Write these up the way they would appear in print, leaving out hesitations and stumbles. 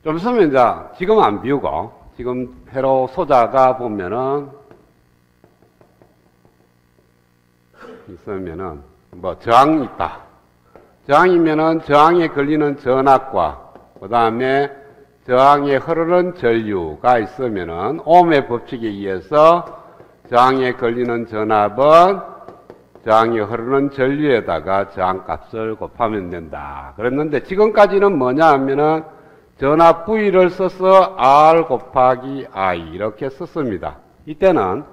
좀 있으면 이제 지금 안 비우고 지금 회로 소자가 보면은 있으면은 뭐 저항이 있다. 저항이면은 저항에 걸리는 전압과 그 다음에 저항에 흐르는 전류가 있으면은 옴의 법칙에 의해서 저항에 걸리는 전압은 저항에 흐르는 전류에다가 저항값을 곱하면 된다. 그랬는데 지금까지는 뭐냐 하면은 전압 V를 써서 R 곱하기 I 이렇게 썼습니다. 이때는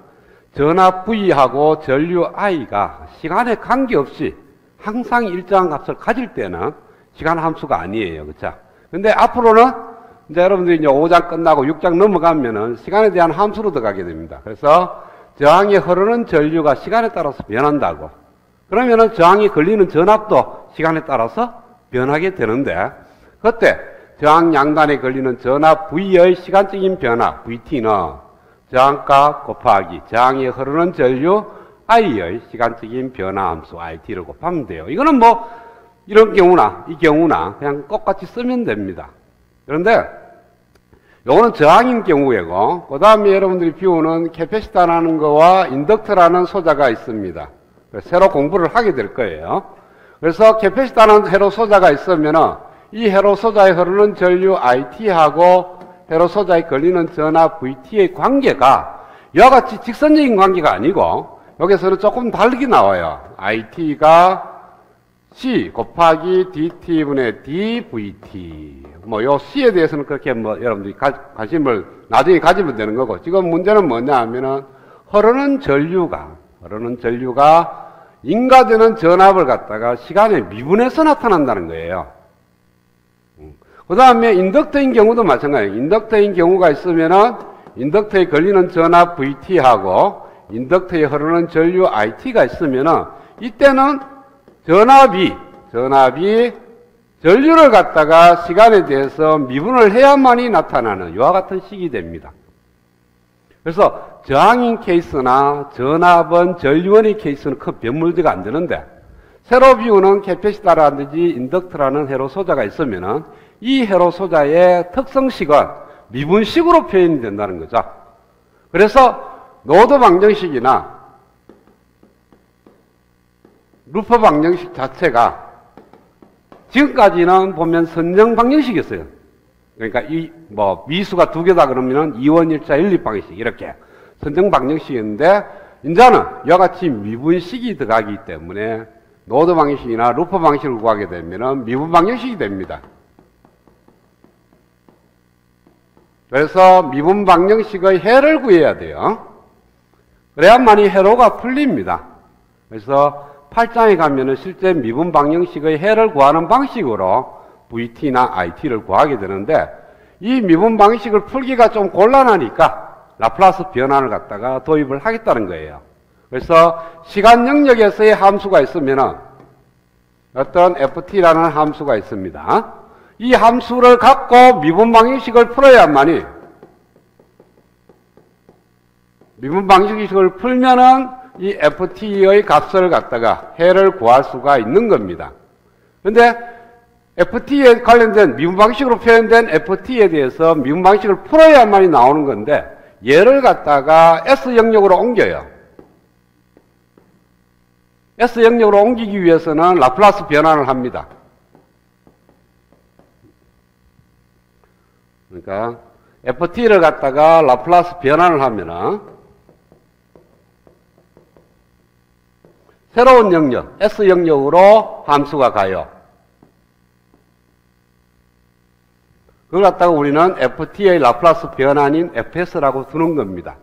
전압 V하고 전류 I가 시간에 관계없이 항상 일정한 값을 가질 때는 시간 함수가 아니에요. 그쵸? 근데 앞으로는 이제 여러분들이 이제 5장 끝나고 6장 넘어가면은 시간에 대한 함수로 들어가게 됩니다. 그래서 저항에 흐르는 전류가 시간에 따라서 변한다고. 그러면은 저항이 걸리는 전압도 시간에 따라서 변하게 되는데, 그때 저항 양단에 걸리는 전압 V의 시간적인 변화, VT는 저항값 곱하기 저항에 흐르는 전류 I의 시간적인 변화 함수 IT를 곱하면 돼요. 이거는 뭐 이런 경우나 이 경우나 그냥 똑같이 쓰면 됩니다. 그런데 요거는 저항인 경우이고, 그 다음에 여러분들이 비우는 캐패시터라는 거와 인덕터라는 소자가 있습니다. 새로 공부를 하게 될 거예요. 그래서 캐패시터라는 회로 소자가 있으면은 이 회로 소자에 흐르는 전류 IT하고 회로 소자에 걸리는 전압 VT의 관계가 이와 같이 직선적인 관계가 아니고 여기서는 조금 다르게 나와요. IT가 C 곱하기 DT분의 DVT. 뭐, 요 C에 대해서는 그렇게 뭐, 여러분들이 관심을 나중에 가지면 되는 거고, 지금 문제는 뭐냐 하면은, 흐르는 전류가 인가되는 전압을 갖다가 시간에 미분해서 나타난다는 거예요. 그 다음에 인덕터인 경우도 마찬가지예요. 인덕터인 경우가 있으면은, 인덕터에 걸리는 전압 VT하고, 인덕터에 흐르는 전류 IT가 있으면은, 이때는 전압이 전류를 갖다가 시간에 대해서 미분을 해야만이 나타나는 이와 같은 식이 됩니다. 그래서 저항인 케이스나 전압은 전류원의 케이스는 큰 변물대가 안 되는데, 새로 비우는 캐패시터라든지 인덕터라는 회로 소자가 있으면은 이 회로 소자의 특성식은 미분식으로 표현이 된다는 거죠. 그래서 노드 방정식이나 루퍼 방정식 자체가 지금까지는 보면 선정 방정식이었어요. 그러니까 이 뭐 미수가 두 개다 그러면은 2원 1자 1립 방정식 이렇게 선정 방정식이었는데, 이제는 이와 같이 미분식이 들어가기 때문에 노드 방정식이나 루퍼 방식을 구하게 되면은 미분 방정식이 됩니다. 그래서 미분 방정식의 해를 구해야 돼요. 그래야만이 해로가 풀립니다. 그래서 8장에 가면은 실제 미분 방정식의 해를 구하는 방식으로 VT나 IT를 구하게 되는데, 이 미분 방식을 풀기가 좀 곤란하니까 라플라스 변환을 갖다가 도입을 하겠다는 거예요. 그래서 시간 영역에서의 함수가 있으면은 어떤 FT라는 함수가 있습니다. 이 함수를 갖고 미분 방정식을 풀어야만이, 미분 방정식을 풀면은 이 FT의 값을 갖다가 해를 구할 수가 있는 겁니다. 그런데 FT에 관련된 미분 방식으로 표현된 FT에 대해서 미분 방식을 풀어야만이 나오는 건데, 얘를 갖다가 S 영역으로 옮겨요. S 영역으로 옮기기 위해서는 라플라스 변환을 합니다. 그러니까 FT를 갖다가 라플라스 변환을 하면은 새로운 영역, S 영역으로 함수가 가요. 그걸 갖다가 우리는 FT의 라플라스 변환인 FS라고 두는 겁니다.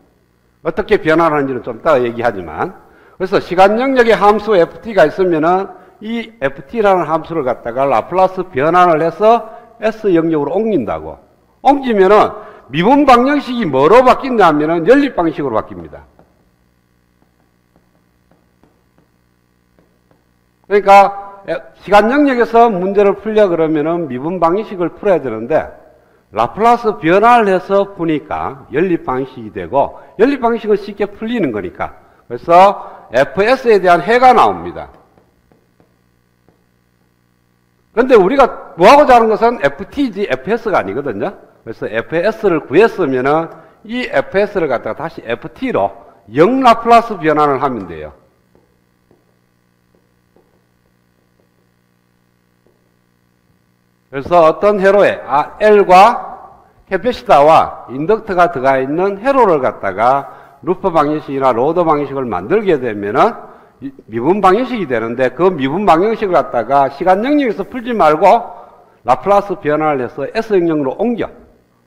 어떻게 변환하는지는 좀 이따가 얘기하지만, 그래서 시간 영역의 함수 FT가 있으면은 이 FT라는 함수를 갖다가 라플라스 변환을 해서 S 영역으로 옮긴다고. 옮기면은 미분 방정식이 뭐로 바뀐다면은 연립 방식으로 바뀝니다. 그러니까 시간 영역에서 문제를 풀려 그러면은 미분 방정식을 풀어야 되는데, 라플라스 변화를 해서 푸니까 연립 방식이 되고, 연립 방식은 쉽게 풀리는 거니까. 그래서 FS에 대한 해가 나옵니다. 그런데 우리가 구하고자 하는 것은 ft지 fs가 아니거든요. 그래서 fs를 구했으면은 이 fs를 갖다가 다시 ft로 영라플라스 변환을 하면 돼요. 그래서 어떤 회로에 L과 캐패시터와 인덕터가 들어가 있는 회로를 갖다가 루프 방정식이나 로드 방정식을 만들게 되면은 미분 방정식이 되는데, 그 미분 방정식을 갖다가 시간 영역에서 풀지 말고 라플라스 변환을 해서 S 영역으로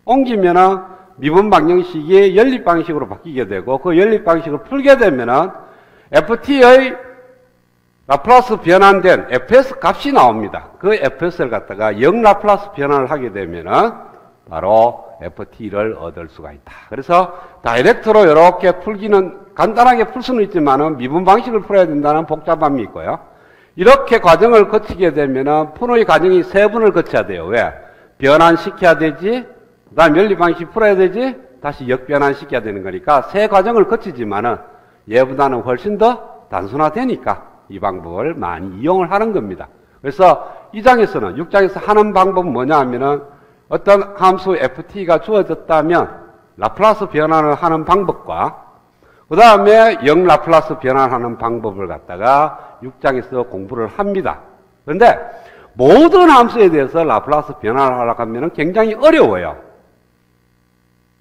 옮기면은 미분 방정식이 연립 방식으로 바뀌게 되고, 그 연립 방식을 풀게 되면은 ft의 라플라스 변환된 fs 값이 나옵니다. 그 fs를 갖다가 영 라플라스 변환을 하게 되면은 바로 ft를 얻을 수가 있다. 그래서 다이렉트로 이렇게 풀기는 간단하게 풀 수는 있지만은 미분 방식을 풀어야 된다는 복잡함이 있고요. 이렇게 과정을 거치게 되면은 푸노의 과정이 세 번을 거쳐야 돼요. 왜? 변환시켜야 되지, 그 다음 연립 방식 풀어야 되지, 다시 역변환시켜야 되는 거니까 세 과정을 거치지만은 얘보다는 훨씬 더 단순화되니까 이 방법을 많이 이용을 하는 겁니다. 그래서 2장에서는 6장에서 하는 방법은 뭐냐 하면은 어떤 함수 ft가 주어졌다면 라플라스 변환을 하는 방법과 그 다음에 영 라플라스 변환하는 방법을 갖다가 6장에서 공부를 합니다. 그런데 모든 함수에 대해서 라플라스 변환을 하려고 하면 굉장히 어려워요.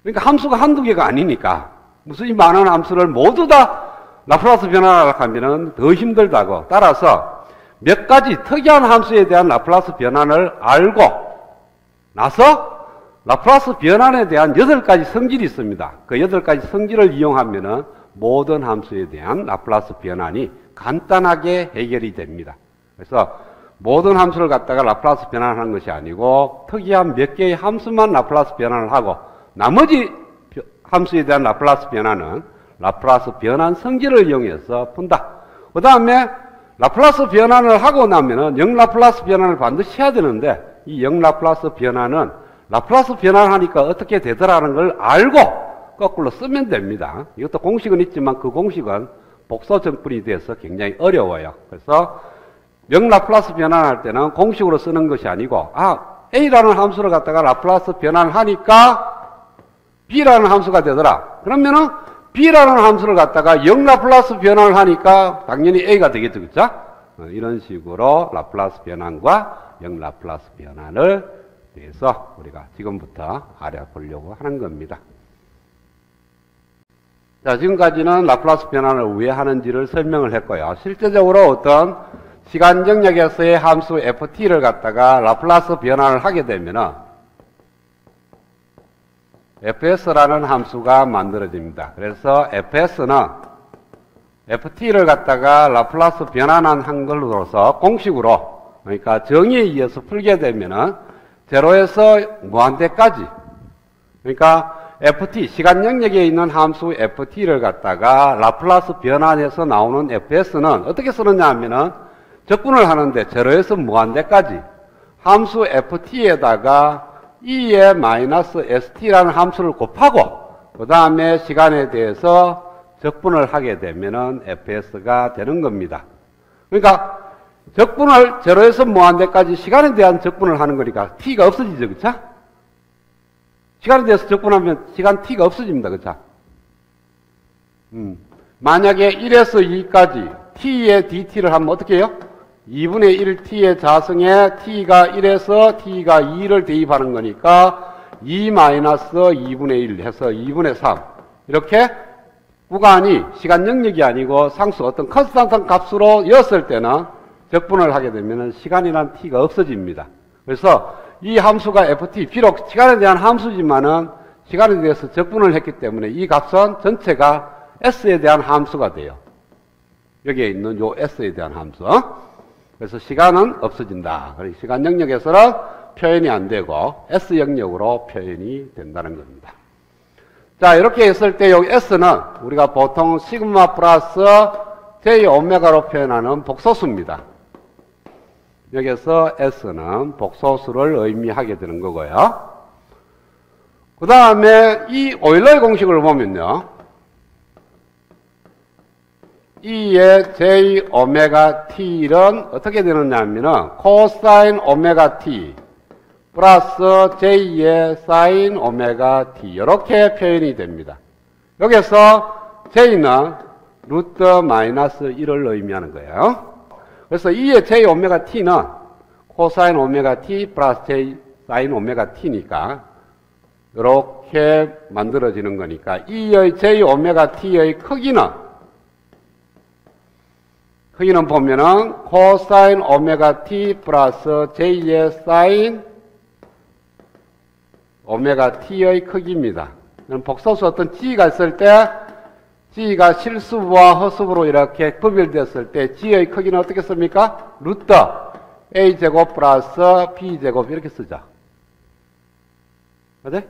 그러니까 함수가 한두 개가 아니니까 무슨 이 많은 함수를 모두 다 라플라스 변환하려고 하면 더 힘들다고. 따라서 몇 가지 특이한 함수에 대한 라플라스 변환을 알고 나서 라플라스 변환에 대한 8가지 성질이 있습니다. 그 8가지 성질을 이용하면은 모든 함수에 대한 라플라스 변환이 간단하게 해결이 됩니다. 그래서 모든 함수를 갖다가 라플라스 변환하는 것이 아니고 특이한 몇 개의 함수만 라플라스 변환을 하고 나머지 함수에 대한 라플라스 변환은 라플라스 변환 성질을 이용해서 푼다. 그 다음에 라플라스 변환을 하고 나면은 영 라플라스 변환을 반드시 해야 되는데, 이 영 라플라스 변환은 라플라스 변환하니까 어떻게 되더라는 걸 알고 거꾸로 쓰면 됩니다. 이것도 공식은 있지만 그 공식은 복소정분이 돼서 굉장히 어려워요. 그래서 영 라플라스 변환할 때는 공식으로 쓰는 것이 아니고, A라는 함수를 갖다가 라플라스 변환을 하니까 B라는 함수가 되더라. 그러면은 B라는 함수를 갖다가 영 라플라스 변환을 하니까 당연히 A가 되겠죠. 그렇죠? 이런 식으로 라플라스 변환과 영 라플라스 변환을 위해서 우리가 지금부터 알아보려고 하는 겁니다. 자, 지금까지는 라플라스 변환을 왜 하는지를 설명을 했고요. 실제적으로 어떤 시간 정역에서의 함수 ft를 갖다가 라플라스 변환을 하게 되면은 fs라는 함수가 만들어집니다. 그래서 fs는 ft를 갖다가 라플라스 변환한 한 걸로서 공식으로, 그러니까 정의에 의해서 풀게 되면은 제로에서 무한대까지, 그러니까 ft, 시간 영역에 있는 함수 ft를 갖다가 라플라스 변환해서 나오는 fs는 어떻게 쓰느냐 하면은 적분을 하는데 제로에서 무한대까지 함수 ft에다가 e의 마이너스 st라는 함수를 곱하고 그 다음에 시간에 대해서 적분을 하게 되면은 fs가 되는 겁니다. 그러니까 적분을 제로에서 무한대까지 시간에 대한 적분을 하는 거니까 t가 없어지죠. 그쵸? 시간에 대해서 적분하면 시간 t가 없어집니다. 그쵸? 만약에 1에서 2까지 t의 dt를 하면 어떻게 해요? 2분의 1t의 자성에 t가 1에서 t가 2를 대입하는 거니까 2-2분의 1 해서 2분의 3. 이렇게 구간이 시간 영역이 아니고 상수 어떤 컨스탄트 값으로 였을 때는 적분을 하게 되면 시간이란 t가 없어집니다. 그래서 이 함수가 ft, 비록 시간에 대한 함수지만은 시간에 대해서 적분을 했기 때문에 이 값은 전체가 s에 대한 함수가 돼요. 여기에 있는 요 s에 대한 함수. 그래서 시간은 없어진다. 그래서 시간 영역에서는 표현이 안 되고 S 영역으로 표현이 된다는 겁니다. 자, 이렇게 했을 때 여기 S는 우리가 보통 시그마 플러스 J 오메가로 표현하는 복소수입니다. 여기서 S는 복소수를 의미하게 되는 거고요. 그 다음에 이 오일러의 공식을 보면요. E의 J 오메가 T는 어떻게 되느냐 하면은 코사인 오메가 T 플러스 J의 사인 오메가 T 이렇게 표현이 됩니다. 여기서 J는 루트 마이너스 1을 의미하는 거예요. 그래서 2의 J 오메가 T는 코사인 오메가 T 플러스 J 사인 오메가 T니까 이렇게 만들어지는 거니까 2의 J 오메가 T의 크기는 보면은 코사인 오메가 T 플러스 J의 사인 오메가 T의 크기입니다. 복소수 어떤 G가 있을 때 G가 실수부와 허수부로 이렇게 구별되었을 때 G의 크기는 어떻게 씁니까? 루트 A제곱 플러스 B제곱 이렇게 쓰죠. 맞아요?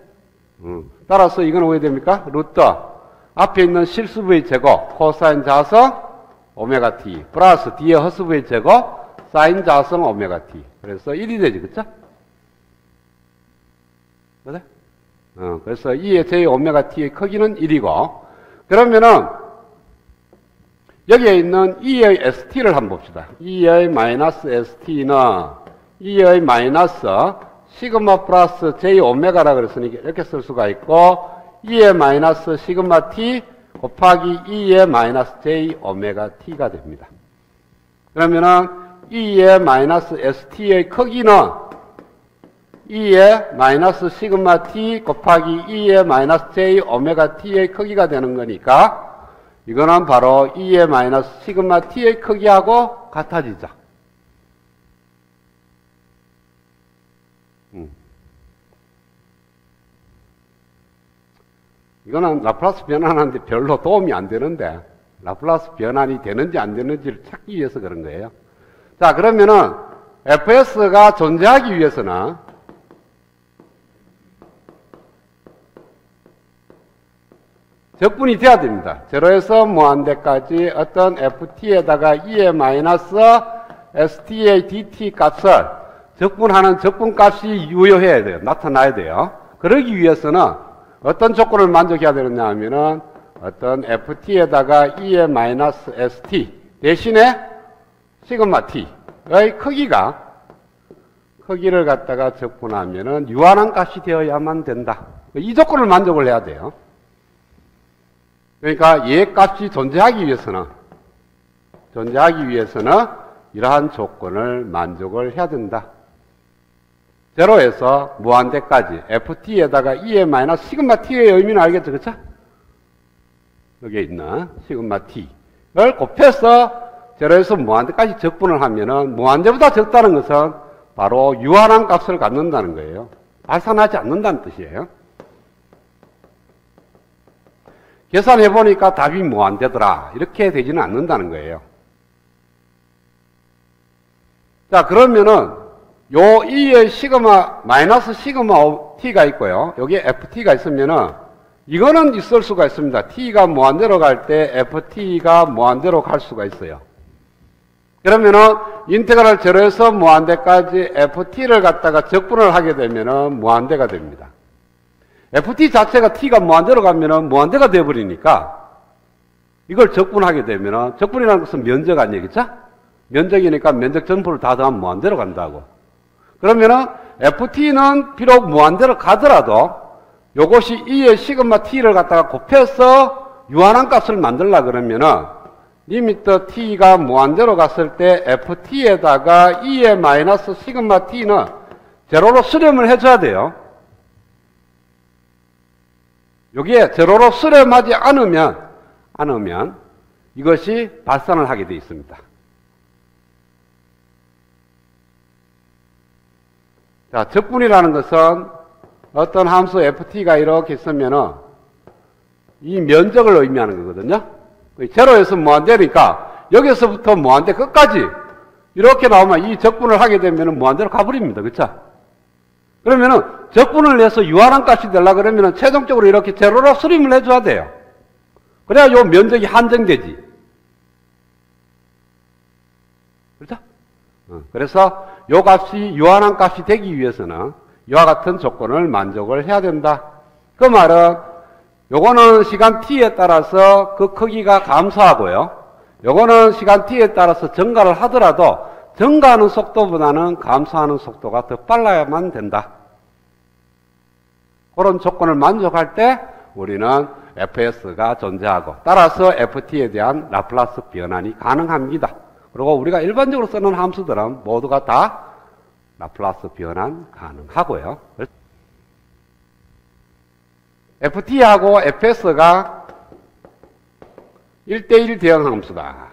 따라서 이건 왜 됩니까? 루트 앞에 있는 실수부의 제곱 코사인 자성 오메가 T 플러스 뒤에 허수부의 제곱 사인 자성 오메가 T 그래서 1이 되지 그쵸? 맞아요? 그래서 2의 J 오메가 T의 크기는 1이고 그러면은 여기에 있는 2의 ST를 한번 봅시다. 2의 마이너스 ST는 2의 마이너스 시그마 플러스 J 오메가라 그랬으니까 이렇게 쓸 수가 있고 2의 마이너스 시그마 T 곱하기 2의 마이너스 J 오메가 T가 됩니다. 그러면은 2의 마이너스 ST의 크기는 2의 마이너스 시그마 T 곱하기 2의 마이너스 J 오메가 T의 크기가 되는 거니까 이거는 바로 2의 마이너스 시그마 T의 크기하고 같아지죠. 이거는 라플라스 변환하는데 별로 도움이 안 되는데 라플라스 변환이 되는지 안 되는지를 찾기 위해서 그런 거예요. 자, 그러면은 fs가 존재하기 위해서는 적분이 돼야 됩니다. 제로에서 무한대까지 어떤 ft에다가 2의 마이너스 st의 dt 값을 적분하는 적분값이 유효해야 돼요. 나타나야 돼요. 그러기 위해서는 어떤 조건을 만족해야 되느냐 하면은 어떤 ft에다가 2의 마이너스 st 대신에 시그마 t의 크기를 갖다가 적분하면은 유한한 값이 되어야만 된다. 이 조건을 만족을 해야 돼요. 그러니까 얘 값이 존재하기 위해서는 이러한 조건을 만족을 해야 된다. 제로에서 무한대까지 ft에다가 2의 마이너스 시그마 t의 의미는 알겠죠? 그렇죠? 여기에 있는 시그마 t를 곱해서 제로에서 무한대까지 적분을 하면은 무한대보다 적다는 것은 바로 유한한 값을 갖는다는 거예요. 발산하지 않는다는 뜻이에요. 계산해 보니까 답이 무한대더라. 이렇게 되지는 않는다는 거예요. 자, 그러면은 요 2의 시그마 마이너스 시그마 t가 있고요. 여기에 ft가 있으면은 이거는 있을 수가 있습니다. t가 무한대로 갈 때 ft가 무한대로 갈 수가 있어요. 그러면은 인테그랄 제로에서 무한대까지 ft를 갖다가 적분을 하게 되면은 무한대가 됩니다. ft 자체가 t가 무한대로 가면은 무한대가 되어버리니까 이걸 적분하게 되면은 적분이라는 것은 면적 아니겠죠? 면적이니까 면적 전부를 다 더하면 무한대로 간다고. 그러면은 ft는 비록 무한대로 가더라도 요것이 2의 시그마 t를 갖다가 곱해서 유한한 값을 만들라 그러면은 리미터 t가 무한대로 갔을 때 ft에다가 2의 마이너스 시그마 t는 제로로 수렴을 해줘야 돼요. 여기에 제로로 수렴하지 않으면 이것이 발산을 하게 되어 있습니다. 자, 적분이라는 것은 어떤 함수 ft가 이렇게 있으면은 이 면적을 의미하는 거거든요. 제로에서 무한대니까 여기서부터 무한대 끝까지 이렇게 나오면 이 적분을 하게 되면 무한대로 가버립니다. 그렇죠? 그러면은 적분을 내서 유한한 값이 되려고 그러면은 최종적으로 이렇게 제로로 수렴을 해줘야 돼요. 그래야 요 면적이 한정되지. 그렇죠? 그래서 요 값이 유한한 값이 되기 위해서는 이와 같은 조건을 만족을 해야 된다. 그 말은 요거는 시간 t에 따라서 그 크기가 감소하고요. 요거는 시간 t에 따라서 증가를 하더라도 증가하는 속도보다는 감소하는 속도가 더 빨라야만 된다. 그런 조건을 만족할 때 우리는 fs가 존재하고 따라서 ft에 대한 라플라스 변환이 가능합니다. 그리고 우리가 일반적으로 쓰는 함수들은 모두가 다 라플라스 변환 가능하고요. ft하고 fs가 1대1 대응 함수다.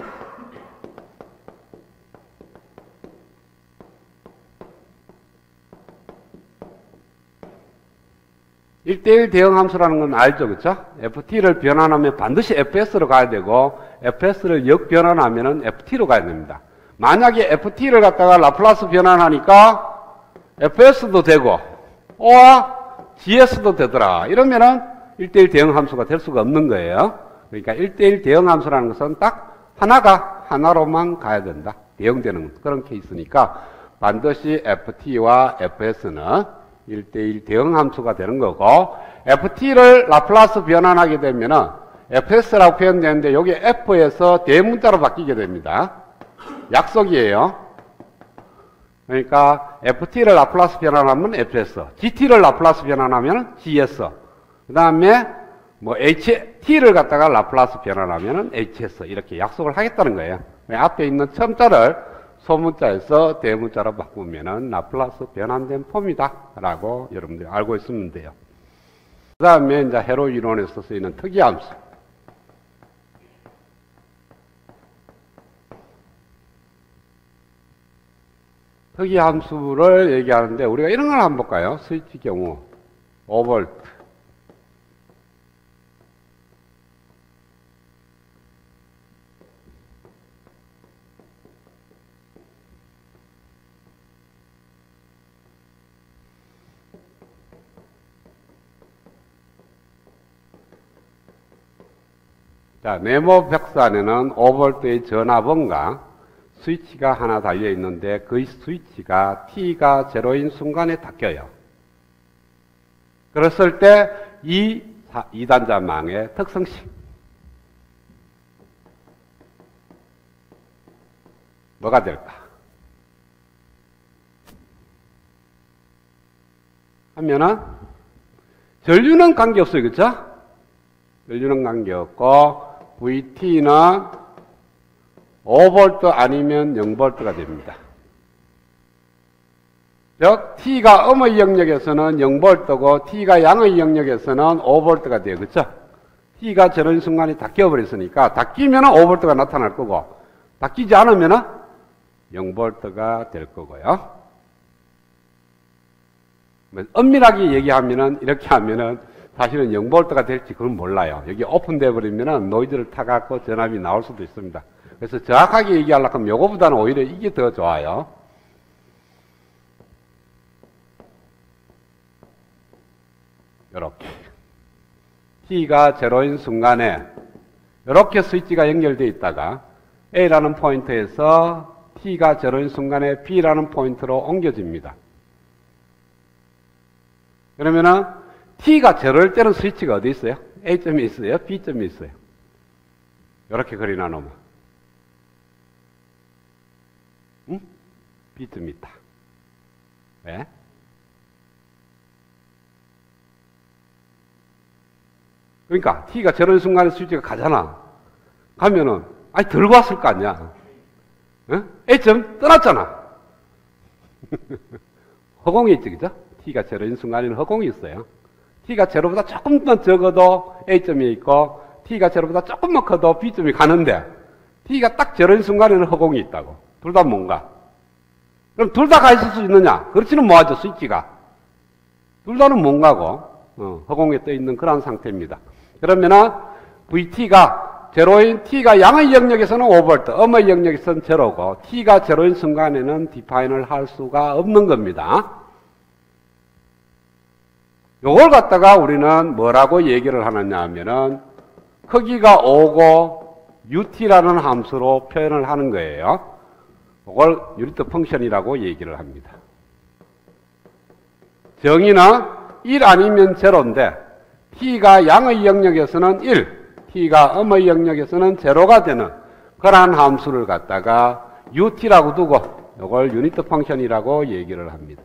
1대1 대응 함수라는 건 알죠, 그렇죠? ft를 변환하면 반드시 fs로 가야 되고 fs를 역변환하면 ft로 가야 됩니다. 만약에 ft를 갖다가 라플라스 변환하니까 fs도 되고 gs도 되더라. 이러면은 1대1 대응 함수가 될 수가 없는 거예요. 그러니까 1대1 대응 함수라는 것은 딱 하나로만 가야 된다. 대응되는 그런 케이스니까 반드시 ft와 fs는 1대1 대응 함수가 되는 거고, ft를 라플라스 변환하게 되면은 fs라고 표현되는데 여기 f에서 대문자로 바뀌게 됩니다. 약속이에요. 그러니까 ft를 라플라스 변환하면 fs, gt를 라플라스 변환하면 gs, 그 다음에 뭐 t를 갖다가 라플라스 변환하면 hs, 이렇게 약속을 하겠다는 거예요. 앞에 있는 첨자를 소문자에서 대문자로 바꾸면은 라플라스 변환된 폼이다 라고 여러분들이 알고 있으면 돼요. 그 다음에 이제 회로 이론에서 쓰이는 특이함수. 특이함수를 얘기하는데 우리가 이런 걸 한번 볼까요? 스위치 경우 5V. 자, 네모 벽스 안에는 5V의 전압원과 스위치가 하나 달려 있는데 그 스위치가 T가 제로인 순간에 닫혀요. 그랬을 때 이 2단자망의 특성식. 뭐가 될까? 하면은 전류는 관계없어요. 그쵸? 전류는 관계없고 VT는 5V 아니면 0V가 됩니다. 즉 T가 음의 영역에서는 0V고 T가 양의 영역에서는 5V가 돼요. 그렇죠? T가 저런 순간에 닫혀버렸으니까 닫히면 5V가 나타날 거고 닫히지 않으면 0V가 될 거고요. 엄밀하게 얘기하면은 이렇게 하면은 사실은 0V가 될지 그건 몰라요. 여기 오픈돼 버리면은 노이즈를 타갖고 전압이 나올 수도 있습니다. 그래서 정확하게 얘기하려고 하면 요거보다는 오히려 이게 더 좋아요. 요렇게 T가 제로인 순간에 요렇게 스위치가 연결되어 있다가 A라는 포인트에서 T가 제로인 순간에 B라는 포인트로 옮겨집니다. 그러면은 T가 제로일 때는 스위치가 어디 있어요? A점이 있어요? B점이 있어요? 이렇게 그리나 놓으면 응? B점이 있다. 왜? 그러니까 T가 저런 순간에 스위치가 가잖아. 가면은 아니 들고 왔을 거 아니야. 응? A점 떠났잖아. 허공이 있지, 그죠? T가 저런 순간에는 허공이 있어요. T가 제로보다 조금만 적어도 A점이 있고 T가 제로보다 조금만 커도 B점이 가는데 T가 딱 저런 순간에는 허공이 있다고. 둘 다 뭔가? 그럼 둘 다 가 있을 수 있느냐? 그렇지는 뭐하죠, 스위치가. 둘 다는 뭔가고 허공에 떠 있는 그런 상태입니다. 그러면은 VT가 제로인 T가 양의 영역에서는 5V, 음의 영역에서는 제로고 T가 제로인 순간에는 디파인을 할 수가 없는 겁니다. 요걸 갖다가 우리는 뭐라고 얘기를 하느냐 하면은 크기가 5고 UT라는 함수로 표현을 하는 거예요. 그걸 유니트 펑션이라고 얘기를 합니다. 정의는 1 아니면 제로인데 T가 양의 영역에서는 1, T가 음의 영역에서는 제로가 되는 그러한 함수를 갖다가 UT라고 두고 이걸 유닛 펑션이라고 얘기를 합니다.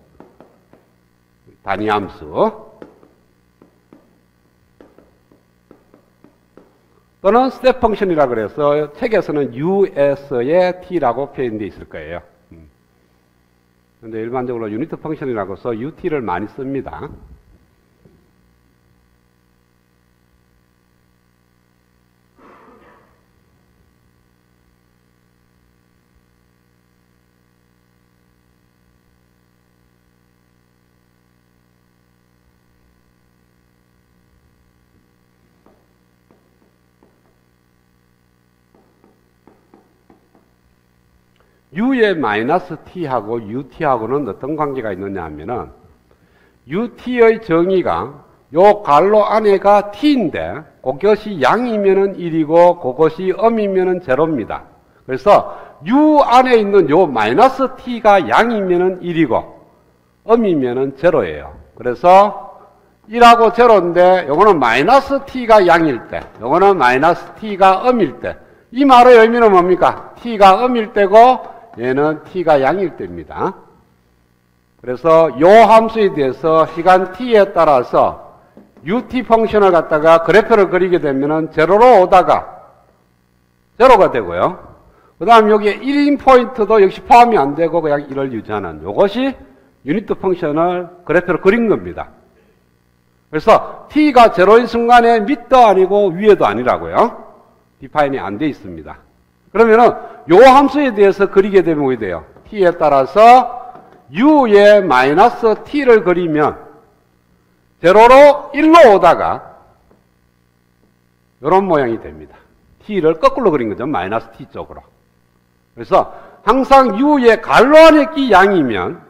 단위 함수. 또는 스텝 펑션이라 그래서 책에서는 US의 T라고 표현되어 있을 거예요. 근데 일반적으로 유닛 펑션이라고 해서 UT를 많이 씁니다. U의 마이너스 T하고 UT하고는 어떤 관계가 있느냐 하면은 UT의 정의가 요 괄호 안에가 T인데 그것이 양이면은 1이고 그것이 음이면은 제로입니다. 그래서 U 안에 있는 요 마이너스 T가 양이면은 1이고 음이면은 제로예요. 그래서 1하고 제로인데 요거는 마이너스 T가 양일 때, 요거는 마이너스 T가 음일 때, 이 말의 의미는 뭡니까? T가 음일 때고 얘는 T가 양일 때입니다. 그래서 요 함수에 대해서 시간 T에 따라서 UT 펑션을 갖다가 그래프를 그리게 되면은 제로로 오다가 제로가 되고요. 그 다음 여기에 1인 포인트도 역시 포함이 안 되고 그냥 1을 유지하는 요것이 유닛 펑션을 그래프를 그린 겁니다. 그래서 T가 제로인 순간에 밑도 아니고 위에도 아니라고요. 디파인이 안 돼 있습니다. 그러면은 요 함수에 대해서 그리게 되면 어떻게 돼요? T에 따라서 U의 마이너스 T를 그리면 제로로 1로 오다가 이런 모양이 됩니다. T를 거꾸로 그린 거죠. 마이너스 T 쪽으로. 그래서 항상 U의 괄호 안에 끼 양이면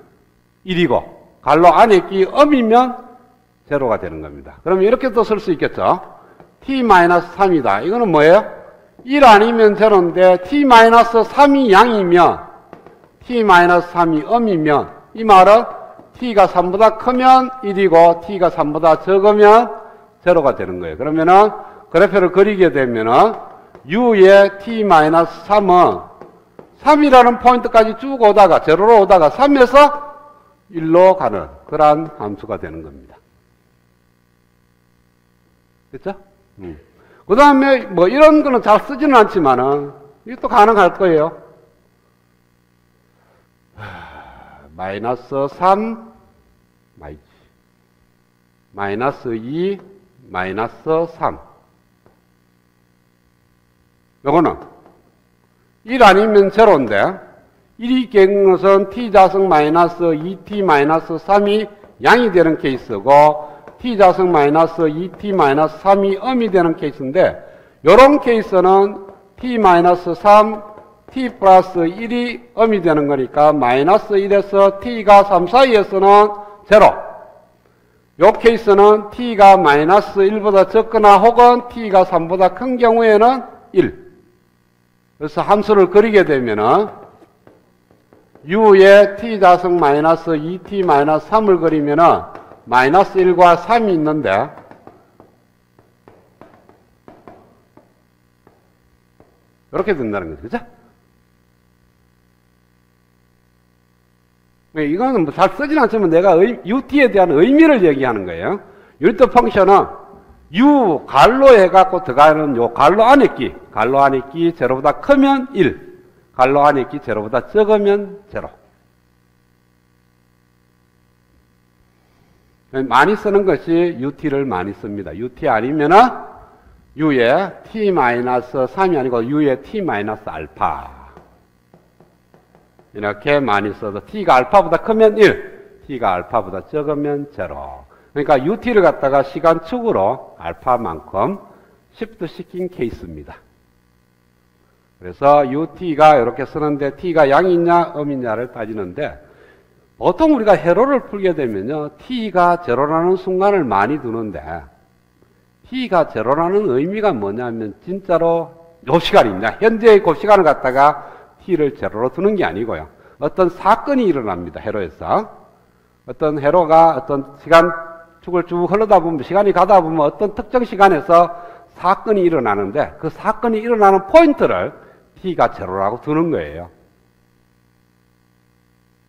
1이고 괄호 안에 끼 음이면 제로가 되는 겁니다. 그러면 이렇게도 쓸 수 있겠죠. T-3이다. 이거는 뭐예요? 1 아니면 제로인데 T-3이 양이면 T-3이 음이면 이 말은 T가 3보다 크면 1이고 T가 3보다 적으면 제로가 되는 거예요. 그러면은 그래프를 그리게 되면은 U의 T-3은 3이라는 포인트까지 쭉 오다가 제로로 오다가 3에서 1로 가는 그러한 함수가 되는 겁니다. 됐죠? 그 다음에 뭐 이런 거는 잘 쓰지는 않지만은 이것도 가능할 거예요. 마이너스 3 마이너스 2 마이너스 3 요거는 1 아니면 제로인데 1이 깬 것은 T자승 마이너스 2T 마이너스 3이 양이 되는 케이스고 T자승 마이너스 2T 마이너스 3이 음이 되는 케이스인데 이런 케이스는 T 마이너스 3 T 플러스 1이 음이 되는 거니까 마이너스 1에서 T가 3 사이에서는 제로. 요 케이스는 T가 마이너스 1보다 적거나 혹은 T가 3보다 큰 경우에는 1. 그래서 함수를 그리게 되면은 U의 T자승 마이너스 2T 마이너스 3을 그리면은 마이너스 1과 3이 있는데 이렇게 된다는 거죠. 그죠? 이거는 뭐 잘 쓰진 않지만 내가 UT에 대한 의미를 얘기하는 거예요. 유닛 펑션은 U 갈로 해갖고 들어가는 요 갈로 안에 끼, 갈로 안에 끼 제로보다 크면 1, 갈로 안에 끼 제로보다 적으면 제로. 많이 쓰는 것이 UT를 많이 씁니다. UT 아니면은 U의 T-3이 아니고 U의 T-알파. 이렇게 많이 써서 T가 알파보다 크면 1, T가 알파보다 적으면 제로. 그러니까 UT를 갖다가 시간축으로 알파만큼 시프트 시킨 케이스입니다. 그래서 UT가 이렇게 쓰는데 T가 양이냐 음이냐를 따지는데 보통 우리가 회로를 풀게 되면요, T가 제로라는 순간을 많이 두는데, T가 제로라는 의미가 뭐냐면, 진짜로 요 시간입니다. 현재의 그 시간을 갖다가 T를 제로로 두는 게 아니고요. 어떤 사건이 일어납니다, 회로에서. 어떤 회로가 어떤 시간축을 쭉 흐르다 보면, 시간이 가다 보면 어떤 특정 시간에서 사건이 일어나는데, 그 사건이 일어나는 포인트를 T가 제로라고 두는 거예요.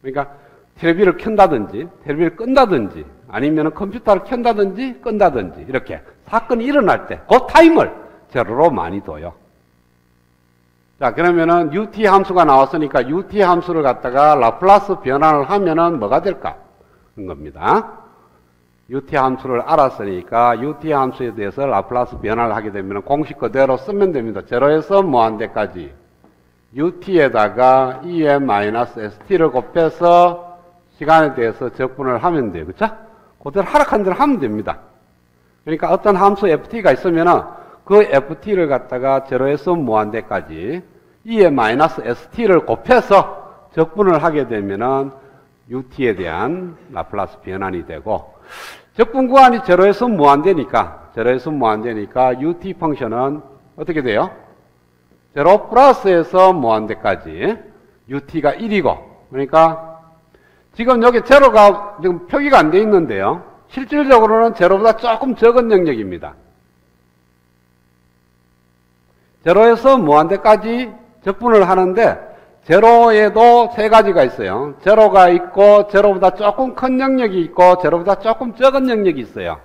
그러니까 텔레비를 켠다든지 텔레비를 끈다든지 아니면 컴퓨터를 켠다든지 끈다든지 이렇게 사건이 일어날 때 그 타임을 제로로 많이 둬요. 자, 그러면은 UT 함수가 나왔으니까 UT 함수를 갖다가 라플라스 변환을 하면은 뭐가 될까? 는 겁니다. UT 함수를 알았으니까 UT 함수에 대해서 라플라스 변환을 하게 되면 공식 그대로 쓰면 됩니다. 제로에서 무한대까지 UT에다가 EM-ST를 곱해서 시간에 대해서 적분을 하면 돼요. 그쵸? 그대로 하락한 대로 하면 됩니다. 그러니까 어떤 함수 FT가 있으면은 그 FT를 갖다가 제로에서 무한대까지 EM-ST를 곱해서 적분을 하게 되면은 UT에 대한 라플라스 변환이 되고, 적분 구간이 제로에서 무한대니까 UT 펑션은 어떻게 돼요? 제로 플러스에서 무한대까지 UT가 1이고, 그러니까 지금 여기 제로가 지금 표기가 안 돼 있는데요. 실질적으로는 제로보다 조금 적은 영역입니다. 제로에서 무한대까지 적분을 하는데 제로에도 세 가지가 있어요. 제로가 있고 제로보다 조금 큰 영역이 있고 제로보다 조금 적은 영역이 있어요.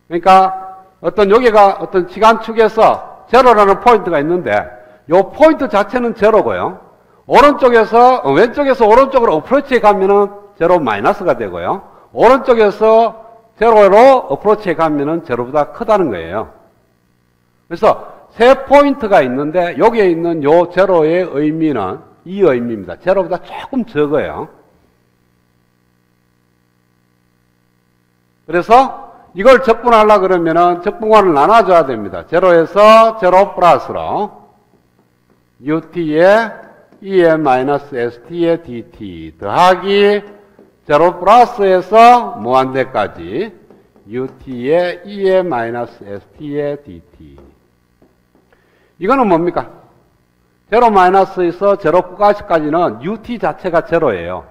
그러니까 여기가 어떤 시간축에서 제로라는 포인트가 있는데 이 포인트 자체는 제로고요. 왼쪽에서 오른쪽으로 어프로치해 가면은 제로 마이너스가 되고요. 오른쪽에서 제로로 어프로치해 가면은 제로보다 크다는 거예요. 그래서 세 포인트가 있는데 여기에 있는 요 제로의 의미는 이 의미입니다. 제로보다 조금 적어요. 그래서 이걸 적분하려고 그러면은 적분관을 나눠줘야 됩니다. 제로에서 제로 플러스로 UT의 EM-ST의 DT 더하기 제로 플러스에서 무한대까지 UT의 EM-ST의 DT. 이거는 뭡니까? 제로 마이너스에서 제로 끝까지는 UT 자체가 제로예요.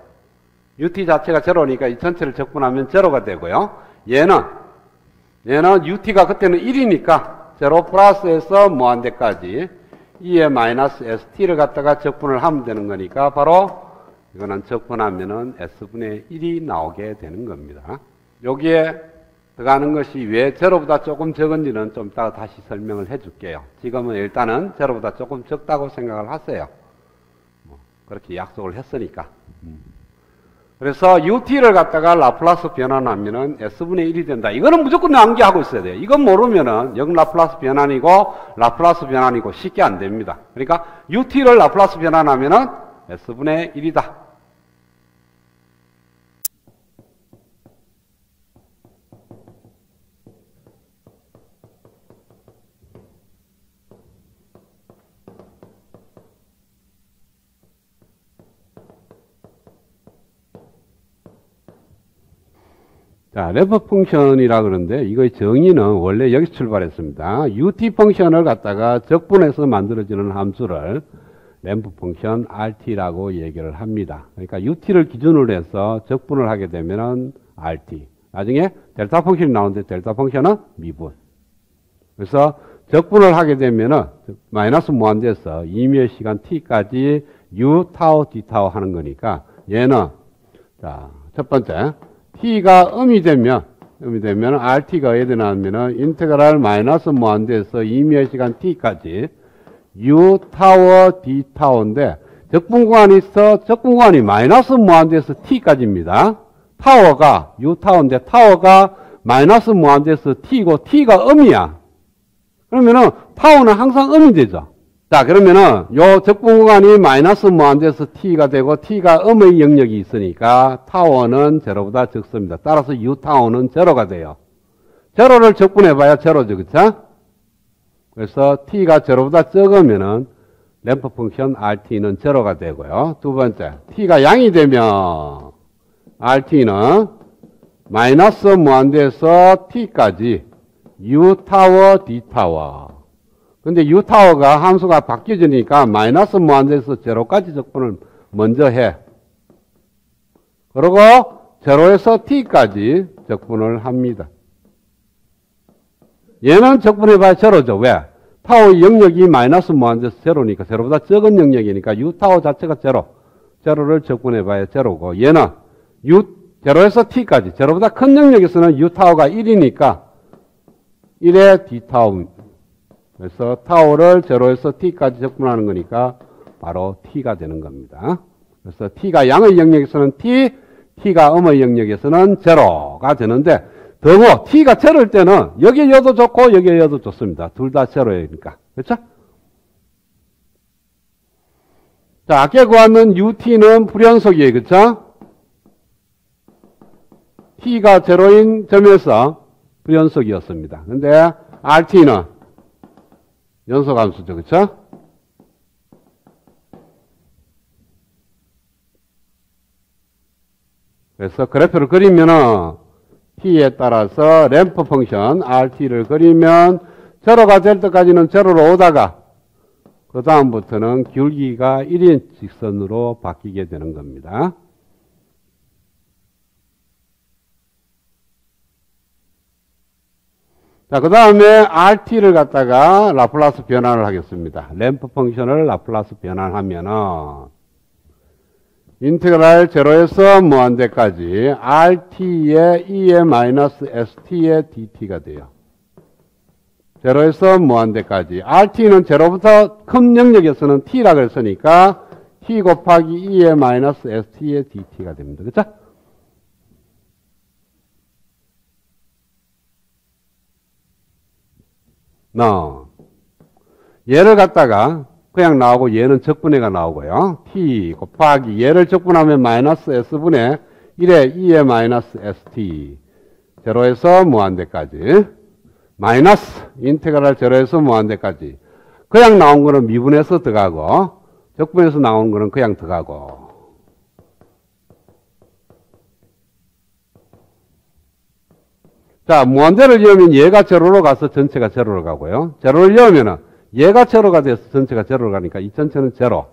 UT 자체가 제로니까 이 전체를 적분하면 제로가 되고요. 얘는 UT가 그때는 1이니까 제로 플러스에서 무한대까지 EM-ST를 갖다가 적분을 하면 되는 거니까 바로 이거는 적분하면은 S분의 1이 나오게 되는 겁니다. 여기에 들어가는 것이 왜 제로보다 조금 적은지는 좀 이따가 다시 설명을 해줄게요. 지금은 일단은 제로보다 조금 적다고 생각을 하세요. 그렇게 약속을 했으니까. 그래서 UT를 갖다가 라플라스 변환하면은 S분의 1이 된다. 이거는 무조건 암기하고 있어야 돼요. 이건 모르면은 영 라플라스 변환이고 라플라스 변환이고 쉽게 안 됩니다. 그러니까 UT를 라플라스 변환하면은 S분의 1이다. 자, 램프 펑션이라 그러는데 이거의 정의는 원래 여기서 출발했습니다. UT 펑션을 갖다가 적분해서 만들어지는 함수를 램프 펑션 RT라고 얘기를 합니다. 그러니까 UT를 기준으로 해서 적분을 하게 되면은 RT. 나중에 델타 펑션이 나오는데 델타 펑션은 미분. 그래서 적분을 하게 되면은 마이너스 무한대에서 이미의 시간 t까지 u 타워 d 타워 하는 거니까 얘는 자, 첫 번째 t가 음이 되면 rt가 어디에 나오면은 인테그랄 마이너스 무한대에서 이미의 시간 t까지 u 타워 d 타워인데 적분 구간이 있어. 적분 구간이 마이너스 무한대에서 t까지입니다. 타워가 u 타워인데 타워가 마이너스 무한대에서 t고 t가 음이야. 그러면은 타워는 항상 음이 되죠. 자, 그러면은 요 적분 구간이 마이너스 무한대에서 t가 되고 t가 음의 영역이 있으니까 타워는 제로보다 적습니다. 따라서 u 타워는 제로가 돼요. 제로를 적분해봐야 제로죠, 그쵸? 그래서 t가 제로보다 적으면은 램프 펑션 rt는 제로가 되고요. 두 번째, t가 양이 되면 rt는 마이너스 무한대에서 t까지 u 타워 d 타워. 근데 u 타워가 함수가 바뀌어지니까 마이너스 무한대에서 제로까지 적분을 먼저 해. 그리고 제로에서 t까지 적분을 합니다. 얘는 적분해봐야 제로죠. 왜? 타워의 영역이 마이너스 무한대에서 제로니까 제로보다 적은 영역이니까 u 타워 자체가 제로. 제로를 적분해봐야 제로고, 얘는 제로에서 t까지, 제로보다 큰 영역에서는 u 타워가 1이니까 1의 d 타워. 그래서 타워를 제로에서 t까지 적분하는 거니까 바로 t가 되는 겁니다. 그래서 t가 양의 영역에서는 t가 음의 영역에서는 제로가 되는데, 더모 t가 제로일 때는 여기에 여도 좋고 여기에 여도 좋습니다. 둘 다 제로이니까. 그렇죠? 자, 아까 구하는 ut는 불연속이에요. 그렇죠? t가 제로인 점에서 불연속이었습니다. 근데 rt는 연속함수죠. 그렇죠? 그래서 그래프를 그리면은 t에 따라서 램프 펑션 rt를 그리면 제로가 될 때까지는 제로로 오다가 그 다음부터는 기울기가 1인 직선으로 바뀌게 되는 겁니다. 자, 그 다음에 rt를 갖다가 라플라스 변환을 하겠습니다. 램프 펑션을 라플라스 변환하면은 인테그랄 제로에서 무한대까지 rt의 e의 마이너스 st의 dt가 돼요. 제로에서 무한대까지. rt는 제로부터 큰 영역에서는 t라고 했으니까 t 곱하기 e의 마이너스 st의 dt가 됩니다. 그렇죠? 얘를 갖다가 그냥 나오고 얘는 적분해가 나오고요. t 곱하기 얘를 적분하면 마이너스 s분의 1의 e의 마이너스 st. 제로에서 무한대까지. 마이너스 인테그랄 제로에서 무한대까지. 그냥 나온 거는 미분해서 들어가고 적분해서 나온 거는 그냥 들어가고. 자, 무한대를 이으면 얘가 제로로 가서 전체가 제로로 가고요. 제로를 이으면은 얘가 제로가 돼서 전체가 제로로 가니까 이 전체는 제로.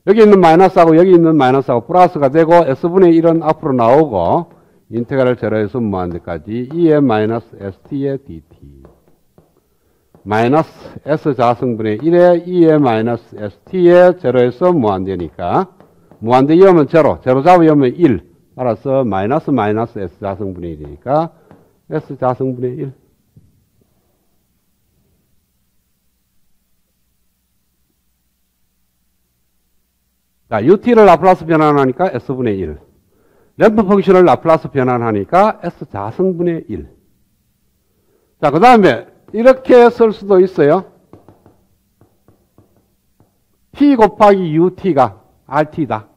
여기 있는 마이너스하고 여기 있는 마이너스하고 플러스가 되고 s분의 1은 앞으로 나오고 인테그랄 제로에서 무한대까지 2의 마이너스 st의 dt 마이너스 s 자승분의 1의 2의 마이너스 st의 제로에서 무한대니까 무한대 이으면 제로, 제로 잡으면 1 따라서 마이너스 마이너스 s 자승분의 1이니까 s 자승분의 1. 자, ut를 라플라스 변환하니까 s분의 1. 램프 펑션을 라플라스 변환하니까 s 자승분의 1. 자, 그 다음에 이렇게 쓸 수도 있어요. t 곱하기 ut가 rt다.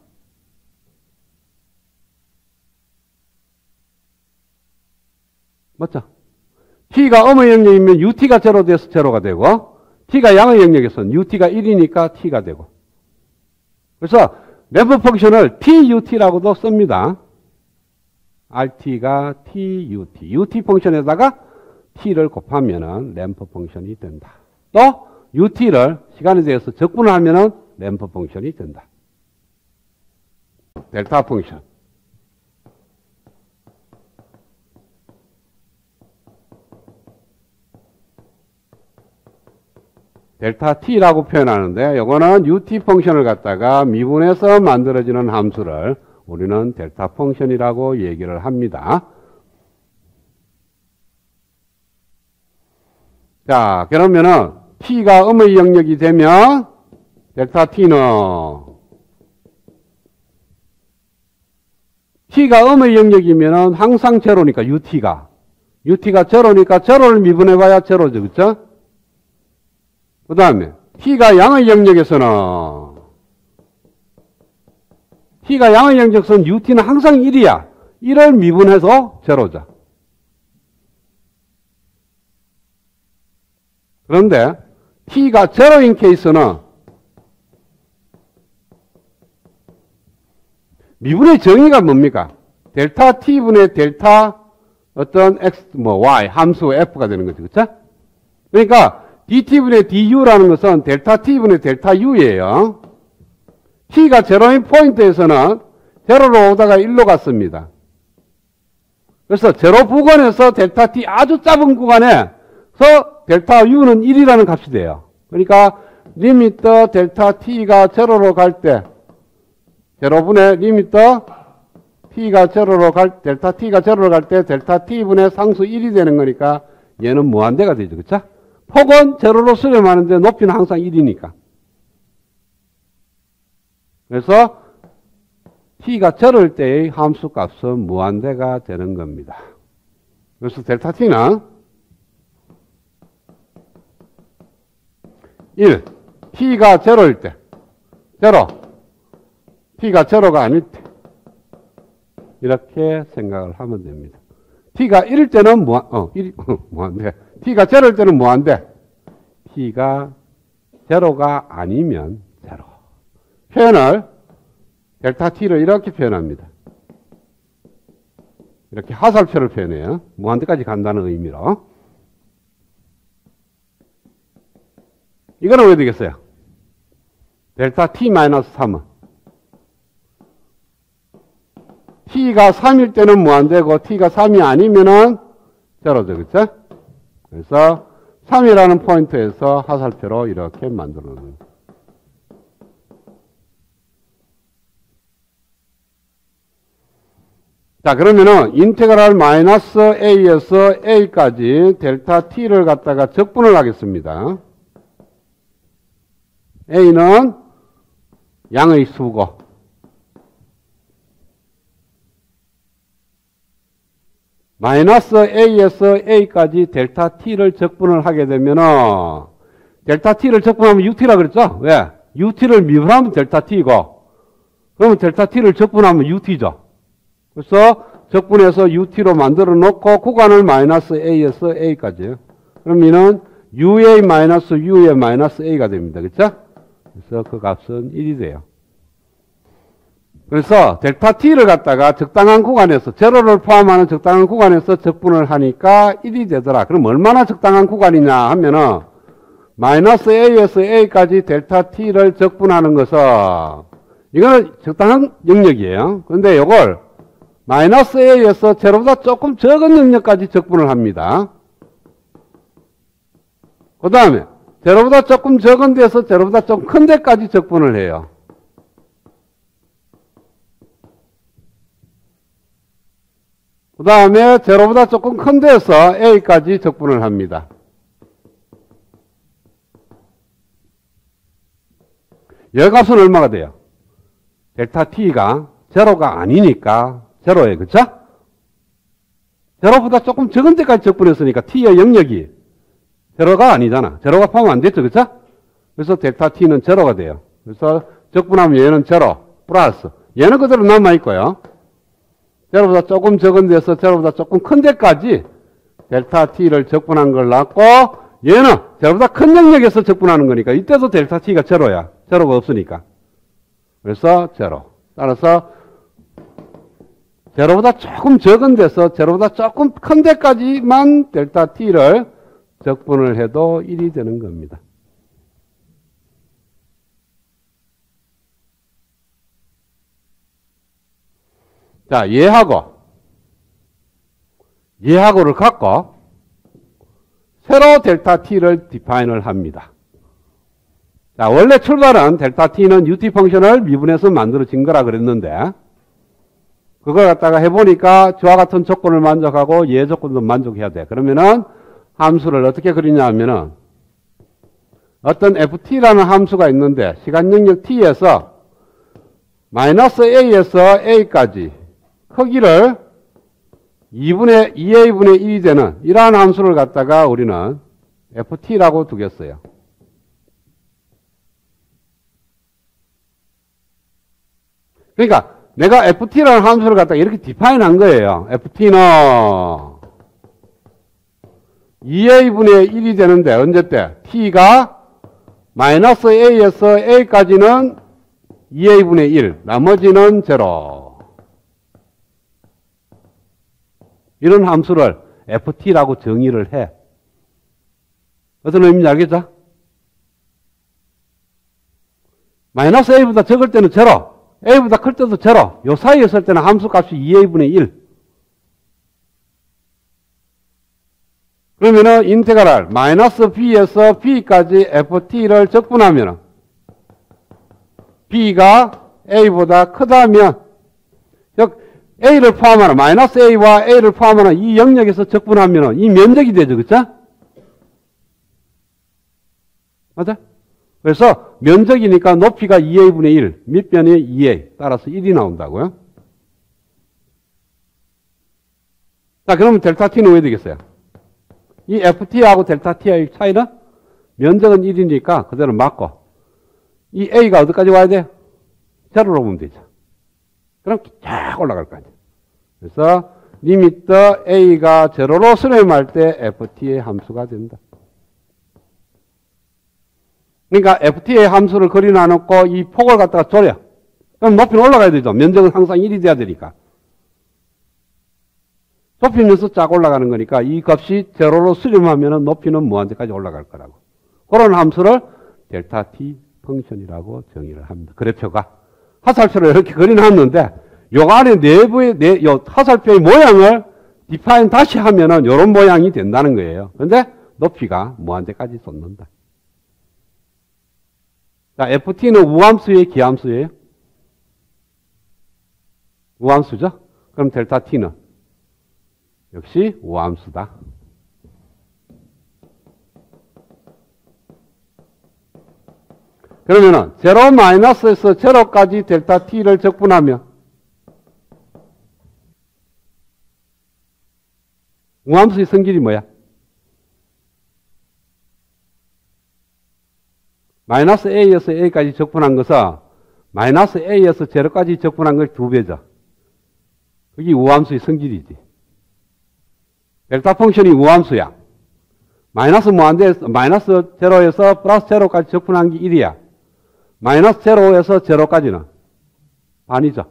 맞죠? t가 음의 영역이면 ut가 제로 돼서 제로가 되고 t가 양의 영역에서는 ut가 1이니까 t가 되고. 그래서 램프 펑션을 tut라고도 씁니다. rt가 tut. ut 펑션에다가 t를 곱하면은 램프 펑션이 된다. 또 ut를 시간에 대해서 적분을 하면은 램프 펑션이 된다. 델타 펑션. 델타 t라고 표현하는데 이거는 ut 펑션을 갖다가 미분해서 만들어지는 함수를 우리는 델타 펑션이라고 얘기를 합니다. 자, 그러면은 t가 음의 영역이 되면 델타 t는 t가 음의 영역이면은 항상 제로니까 ut가 제로니까 제로를 미분해봐야 제로죠, 그렇죠? 그 다음에 t가 양의 영역에서는 t가 양의 영역에서는 ut는 항상 1이야. 1을 미분해서 제로죠. 그런데 t가 제로인 케이스는 미분의 정의가 뭡니까? 델타 t분의 델타 어떤 x, y 함수 f가 되는 거죠. 그렇죠? 그러니까 dt분의 du라는 것은 델타 t분의 델타 u예요. t가 제로인 포인트에서는 제로로 오다가 1로 갔습니다. 그래서 제로 부근에서 델타 t 아주 짧은 구간에서 델타 u는 1이라는 값이 돼요. 그러니까 리미터 델타 t가 제로로 갈 때 제로분의 리미터 t가 제로로 델타 t가 제로로 갈 때 델타 t분의 상수 1이 되는 거니까 얘는 무한대가 되죠. 그쵸? 폭은 제로로 수렴하는데 높이는 항상 1이니까. 그래서 t가 제로일 때의 함수 값은 무한대가 되는 겁니다. 그래서 델타 t는 1, t가 제로일 때, 제로, t가 제로가 아닐 때 이렇게 생각을 하면 됩니다. t가 1일 때는 무한대, t가 제로일 때는 무한대, t가 제로가 아니면 제로. 표현을 델타 t를 이렇게 표현합니다. 이렇게 하살표를 표현해요. 무한대까지 간다는 의미로. 이거는 왜 되겠어요? 델타 t-3은 t가 3일 때는 무한대고 t가 3이 아니면은 제로죠. 그쵸? 그래서 3이라는 포인트에서 하살표로 이렇게 만들어 놓는 거예요. 자, 그러면은 인테그랄 마이너스 a에서 a까지 델타 t를 갖다가 적분을 하겠습니다. a는 양의 수고, 마이너스 a에서 a까지 델타 t를 적분을 하게 되면은 델타 t를 적분하면 ut라 그랬죠? 왜? ut를 미분하면 델타 t고, 그러면 델타 t를 적분하면 ut죠. 그래서 적분해서 ut로 만들어 놓고 구간을 마이너스 a에서 a까지요. 그럼 이는 ua 마이너스 u의 마이너스 a가 됩니다. 그렇죠? 그래서 그 값은 1이 돼요. 그래서 델타 t를 갖다가 적당한 구간에서, 제로를 포함하는 적당한 구간에서 적분을 하니까 1이 되더라. 그럼 얼마나 적당한 구간이냐 하면은 마이너스 a에서 a까지 델타 t를 적분하는 것은 이거는 적당한 영역이에요. 그런데 이걸 마이너스 a에서 제로보다 조금 적은 영역까지 적분을 합니다. 그 다음에 제로보다 조금 적은 데서 제로보다 좀 큰 데까지 적분을 해요. 그 다음에 제로보다 조금 큰 데서 a까지 적분을 합니다. 이 값은 얼마가 돼요? 델타 t가 제로가 아니니까 제로예요. 그쵸? 제로보다 조금 적은 데까지 적분했으니까 t의 영역이 제로가 아니잖아. 제로가 포함 안 됐죠. 그쵸? 그래서 델타 t는 제로가 돼요. 그래서 적분하면 얘는 제로 플러스 얘는 그대로 남아있고요. 제로보다 조금 적은 데서 제로보다 조금 큰 데까지 델타 t를 적분한 걸 낳고 얘는 제로보다 큰 영역에서 적분하는 거니까 이때도 델타 t가 제로야. 제로가 없으니까. 그래서 제로. 따라서 제로보다 조금 적은 데서 제로보다 조금 큰 데까지만 델타 t를 적분을 해도 1이 되는 겁니다. 자, 얘하고를 갖고 새로 델타 t를 디파인을 합니다. 자, 원래 출발은 델타 t는 ut 펑션을 미분해서 만들어진 거라 그랬는데 그걸 갖다가 해보니까 저와 같은 조건을 만족하고 얘 조건도 만족해야 돼. 그러면은 함수를 어떻게 그리냐 하면은 어떤 ft라는 함수가 있는데 시간 영역 t에서 마이너스 a에서 a까지 크기를 2a분의 1이 되는 이러한 함수를 갖다가 우리는 ft라고 두겠어요. 그러니까 내가 ft라는 함수를 갖다가 이렇게 디파인 한 거예요. ft는 2a분의 1이 되는데 언제 때? t가 마이너스 a에서 a까지는 2a분의 1, 나머지는 제로. 이런 함수를 ft라고 정의를 해. 어떤 의미인지 알겠죠? 마이너스 a보다 적을 때는 제로, a보다 클 때도 제로. 요 사이에 있을 때는 함수값이 2a분의 1. 그러면은 인테그랄 마이너스 b에서 b까지 ft를 적분하면 b가 a보다 크다면 a를 포함하는 마이너스 a와 a를 포함하는 이 영역에서 적분하면 이 면적이 되죠. 그쵸? 맞아? 그래서 면적이니까 높이가 2a분의 1, 밑변이 2a, 따라서 1이 나온다고요. 자, 그러면 델타 t는 왜 되겠어요? 이 ft하고 델타 t의 차이는 면적은 1이니까 그대로 맞고 이 a가 어디까지 와야 돼요? 제로로 보면 되죠. 그럼 쫙 올라갈 거 아니에요. 그래서 리미터 a가 제로로 수렴할 때 ft의 함수가 된다. 그러니까 ft의 함수를 거리 나눴고 이 폭을 갖다가 졸여. 그럼 높이는 올라가야 되죠. 면적은 항상 1이 돼야 되니까. 좁히면서 쫙 올라가는 거니까 이 값이 제로로 수렴하면 높이는 무한대까지 올라갈 거라고. 그런 함수를 델타 t 펑션이라고 정의를 합니다. 그래표가. 화살표를 이렇게 그려놨는데 요 안에 내부의 요 화살표의 모양을 디파인 다시 하면은 요런 모양이 된다는 거예요. 그런데 높이가 무한대까지 솟는다. 자, ft는 우함수예요, 기함수예요? 우함수죠? 그럼 델타 t는 역시 우함수다. 그러면은 제로 마이너스에서 제로까지 델타 t를 적분하면 우함수의 성질이 뭐야? 마이너스 a에서 a까지 적분한 것은 마이너스 a에서 제로까지 적분한 걸 2배죠. 그게 우함수의 성질이지. 델타 펑션이 우함수야. 마이너스 무한대에서, 마이너스 제로에서 플러스 제로까지 적분한 게 1이야. 마이너스 제로에서 제로까지는 반이죠.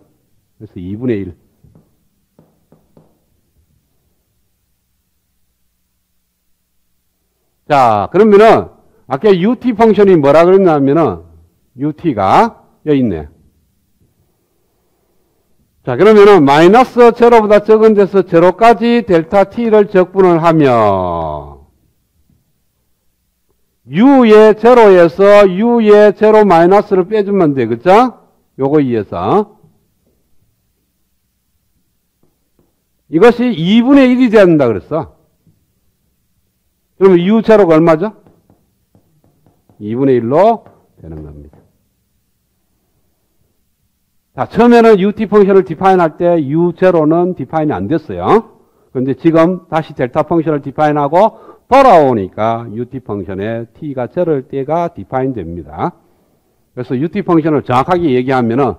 그래서 2분의 1. 자, 그러면은, 아까 ut 펑션이 뭐라 그랬냐면은, ut가 여기 있네. 자, 그러면은, 마이너스 제로보다 적은 데서 제로까지 델타 t를 적분을 하면, u의 제로에서 u의 제로 마이너스를 빼주면 돼. 그쵸? 요거 이해서. 이것이 2분의 1이 돼야 된다 그랬어. 그러면 u 제로가 얼마죠? 2분의 1로 되는 겁니다. 자, 처음에는 ut 펑션을 디파인할 때 u 제로는 디파인이 안 됐어요. 그런데 지금 다시 델타 펑션을 디파인하고 돌아오니까 ut 펑션의 t가 제로일 때가 디파인 됩니다. 그래서 ut 펑션을 정확하게 얘기하면은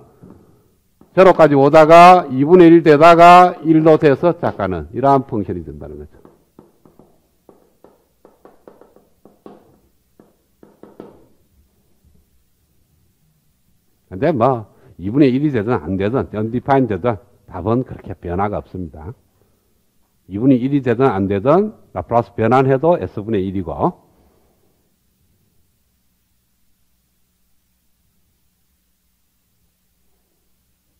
제로까지 오다가 2분의 1 되다가 1로 돼서 작가는 이러한 펑션이 된다는 거죠. 근데 뭐 2분의 1이 되든 안 되든 undefined 되든 답은 그렇게 변화가 없습니다. 2분의 1이 되든 안 되든 라플라스 변환해도 s분의 1이고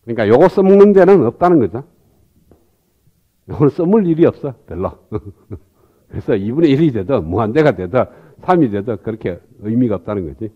그러니까 요거 써먹는 데는 없다는 거죠. 요거는 써먹을 일이 없어. 별로. 그래서 2분의 1이 되든 무한대가 되든 3이 되든 그렇게 의미가 없다는 거지.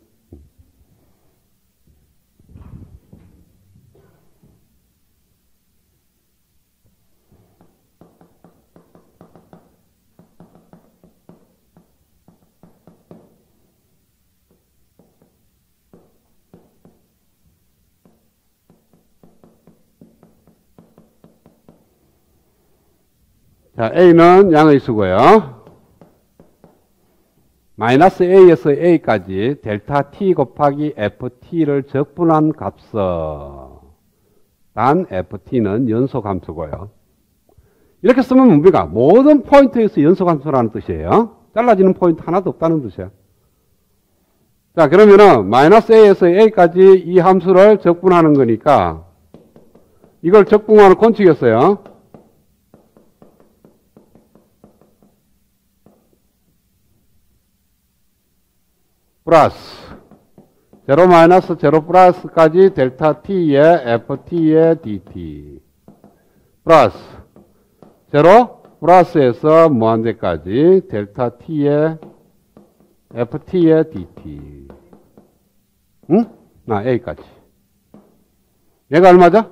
자, A는 양의 수고요. 마이너스 A에서 A까지 델타 T 곱하기 FT를 적분한 값은 단 FT는 연속함수고요. 이렇게 쓰면 뭡니까? 모든 포인트에서 연속함수라는 뜻이에요. 잘라지는 포인트 하나도 없다는 뜻이에요. 자, 그러면은 마이너스 A에서 A까지 이 함수를 적분하는 거니까 이걸 적분하는 건축이었어요. 플러스 제로 마이너스 제로 플러스까지 델타 t의 ft의 dt 플러스 제로 플러스에서 무한대까지 델타 t의 ft의 dt 응? a까지 얘가 얼마죠?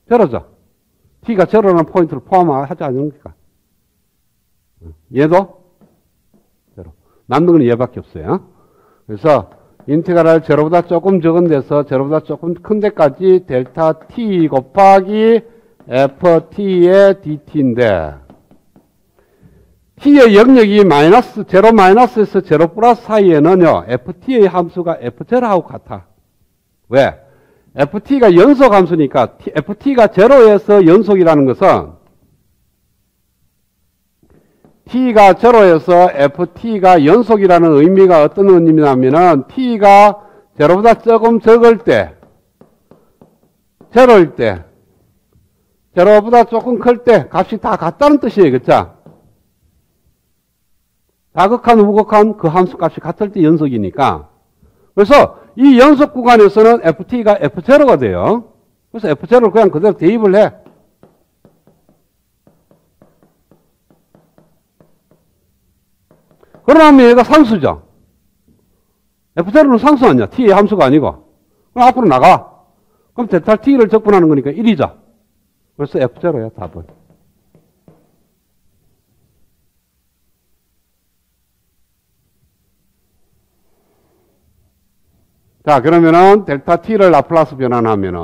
제로죠. t가 제로라는 포인트를 포함하지 않습니까? 얘도 제로. 남는 건 얘밖에 없어요. 그래서 인테그랄 제로보다 조금 적은 데서 제로보다 조금 큰 데까지 델타 t 곱하기 ft의 dt인데 t의 영역이 마이너스, 제로 마이너스에서 제로 플러스 사이에는요, ft의 함수가 f0하고 같아. 왜? ft가 연속 함수니까, ft가 제로에서 연속이라는 것은, t가 제로에서 ft가 연속이라는 의미가 어떤 의미냐면은, t가 제로보다 조금 적을 때, 제로일 때, 제로보다 조금 클 때, 값이 다 같다는 뜻이에요. 그쵸? 다극한, 우극한 그 함수 값이 같을 때 연속이니까. 그래서 이 연속 구간에서는 ft가 f0가 돼요. 그래서 f0를 그냥 그대로 대입을 해. 그러면 얘가 상수죠. f0는 상수 아니야. t의 함수가 아니고. 그럼 앞으로 나가. 그럼 델타 t를 적분하는 거니까 1이죠. 그래서 f0야, 답은. 자, 그러면은 델타 t를 라플라스 변환하면은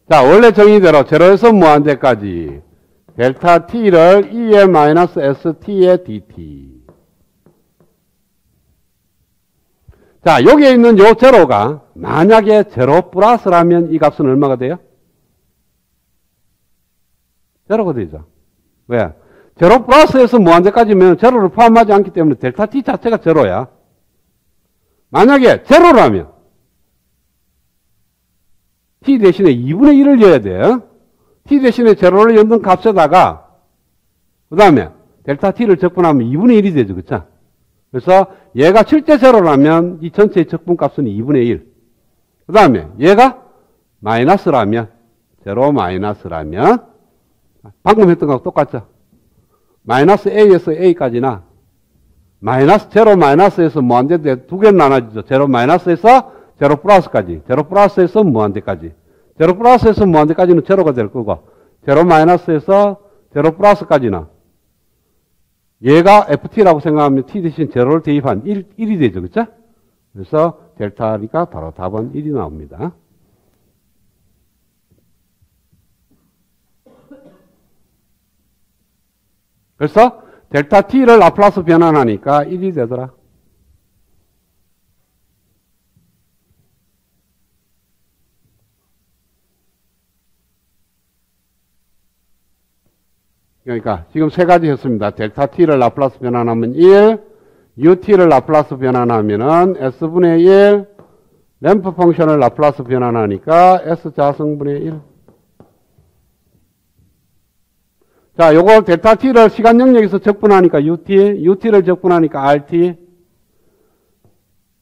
자, 원래 정의대로 제로에서 무한대까지 델타 t를 e의 마이너스 st의 dt. 자, 여기에 있는 요 제로가 만약에 제로 플러스라면 이 값은 얼마가 돼요? 제로가 되죠. 왜? 제로 플러스에서 무한대까지면 제로를 포함하지 않기 때문에 델타 t 자체가 제로야. 만약에 제로라면 t 대신에 2분의 1을 넣어야 돼요. t 대신에 제로를 넣는 값에다가 그 다음에 델타 t를 적분하면 2분의 1이 되죠. 그쵸? 그래서 얘가 실제 제로라면 이 전체의 적분값은 2분의 1. 그 다음에 얘가 마이너스라면 제로 마이너스라면 방금 했던 거하고 똑같죠? 마이너스 a에서 a까지나 마이너스 제로 마이너스에서 무한대인데 두 개는 나눠지죠. 제로 마이너스에서 제로 플러스까지, 제로 플러스에서 무한대까지. 제로 플러스에서 무한대까지는 제로가 될 거고 제로 마이너스에서 제로 플러스까지는 얘가 ft라고 생각하면 t 대신 제로를 대입한 1이 되죠. 그렇죠? 그래서 델타니까 바로 답은 1이 나옵니다. 그래서 델타 t를 라플라스 변환하니까 1이 되더라. 그러니까 지금 세 가지 했습니다. 델타 t를 라플라스 변환하면 1, ut를 라플라스 변환하면은 s분의 1, 램프 펑션을 라플라스 변환하니까 s자승분의 1. 자, 요거 델타 t를 시간 영역에서 적분하니까 ut를 적분하니까 rt.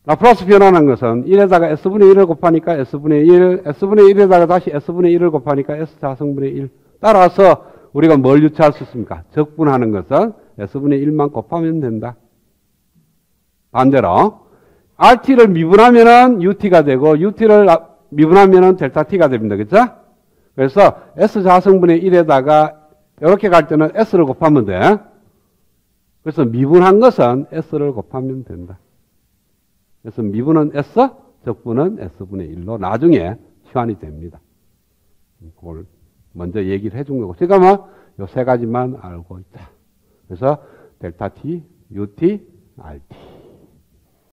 라플라스 변환한 것은 1에다가 s분의 1을 곱하니까 s분의 1, s분의 1에다가 다시 s분의 1을 곱하니까 s자승분의 1. 따라서 우리가 뭘 유추할 수 있습니까? 적분하는 것은 s분의 1만 곱하면 된다. 반대로 rt를 미분하면은 ut가 되고 ut를 미분하면은 델타 t가 됩니다. 그렇죠? 그래서 s자승분의 1에다가 이렇게 갈 때는 s를 곱하면 돼. 그래서 미분한 것은 s를 곱하면 된다. 그래서 미분은 s, 적분은 s분의 1로 나중에 시환이 됩니다. 그걸 먼저 얘기를 해준 거고. 지금은 요 세 가지만 알고 있다. 그래서 델타 t, ut, rt.